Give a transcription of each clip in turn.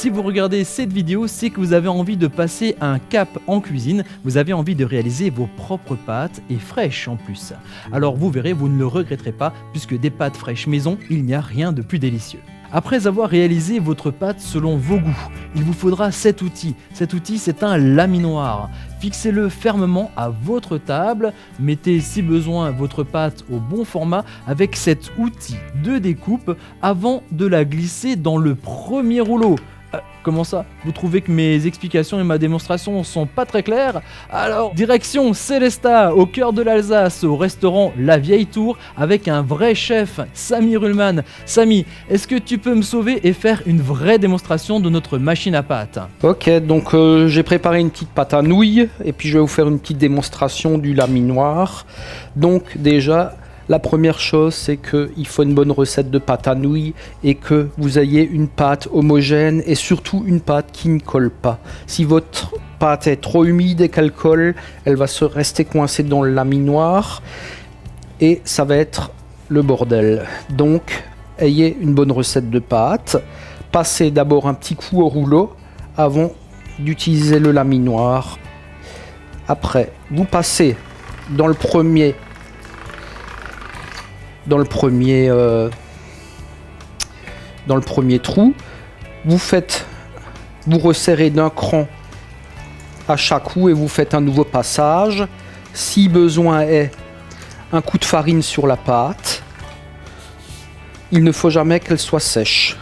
Si vous regardez cette vidéo, c'est que vous avez envie de passer un cap en cuisine, vous avez envie de réaliser vos propres pâtes et fraîches en plus. Alors vous verrez, vous ne le regretterez pas, puisque des pâtes fraîches maison, il n'y a rien de plus délicieux. Après avoir réalisé votre pâte selon vos goûts, il vous faudra cet outil. Cet outil, c'est un laminoir. Fixez-le fermement à votre table, mettez si besoin votre pâte au bon format avec cet outil de découpe avant de la glisser dans le premier rouleau. Comment ça? Vous trouvez que mes explications et ma démonstration sont pas très claires? Alors, direction Sélestat, au cœur de l'Alsace, au restaurant La Vieille Tour, avec un vrai chef, Samy Ruhlmann. Samy, est-ce que tu peux me sauver et faire une vraie démonstration de notre machine à pâte? Ok, donc j'ai préparé une petite pâte à nouilles, et puis je vais vous faire une petite démonstration du laminoir. Donc déjà, la première chose, c'est qu'il faut une bonne recette de pâte à nouilles et que vous ayez une pâte homogène et surtout une pâte qui ne colle pas. Si votre pâte est trop humide et qu'elle colle, elle va se rester coincée dans le laminoir et ça va être le bordel. Donc, ayez une bonne recette de pâte. Passez d'abord un petit coup au rouleau avant d'utiliser le laminoir. Après, vous passez dans le premier trou, vous resserrez d'un cran à chaque coup et vous faites un nouveau passage. Si besoin est, un coup de farine sur la pâte. Il ne faut jamais qu'elle soit sèche.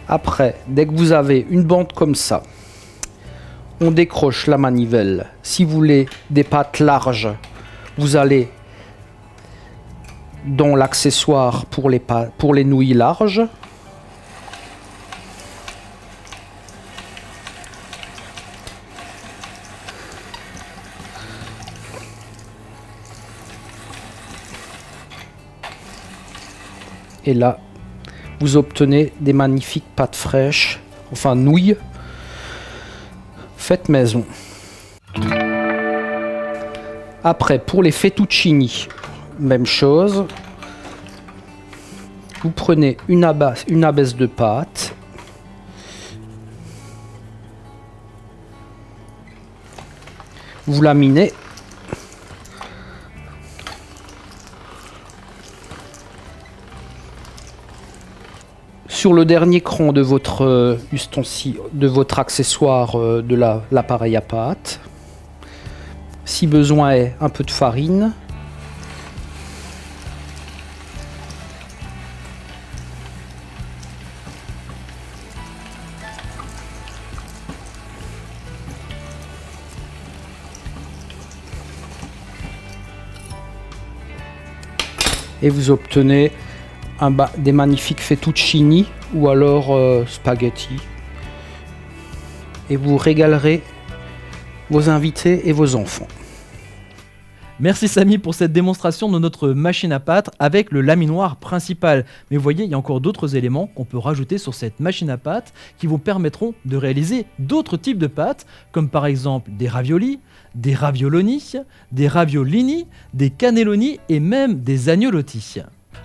Après, dès que vous avez une bande comme ça, on décroche la manivelle. Si vous voulez des pâtes larges, vous allez dans l'accessoire pour les nouilles larges. Et là, vous obtenez des magnifiques pâtes fraîches, enfin nouilles, faites maison. Après, pour les fettuccini, même chose. Vous prenez une abaisse de pâte. Vous laminez. Sur le dernier cran de votre ustensile, de votre accessoire de l'appareil à pâte. Si besoin est, un peu de farine. Et vous obtenez des magnifiques fettuccini ou alors spaghetti. Et vous régalerez vos invités et vos enfants. Merci Samy pour cette démonstration de notre machine à pâte avec le laminoir principal. Mais vous voyez, il y a encore d'autres éléments qu'on peut rajouter sur cette machine à pâte qui vous permettront de réaliser d'autres types de pâtes, comme par exemple des raviolis, des ravioloni, des raviolini, des cannelloni et même des agnolotti.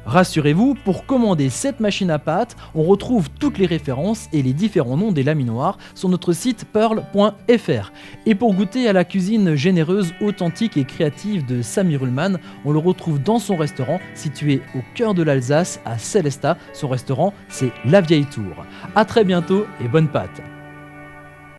Rassurez-vous, pour commander cette machine à pâte, on retrouve toutes les références et les différents noms des laminoirs sur notre site pearl.fr. Et pour goûter à la cuisine généreuse, authentique et créative de Samy Ruhlmann, on le retrouve dans son restaurant situé au cœur de l'Alsace à Sélestat. Son restaurant, c'est La Vieille Tour. A très bientôt et bonne pâte.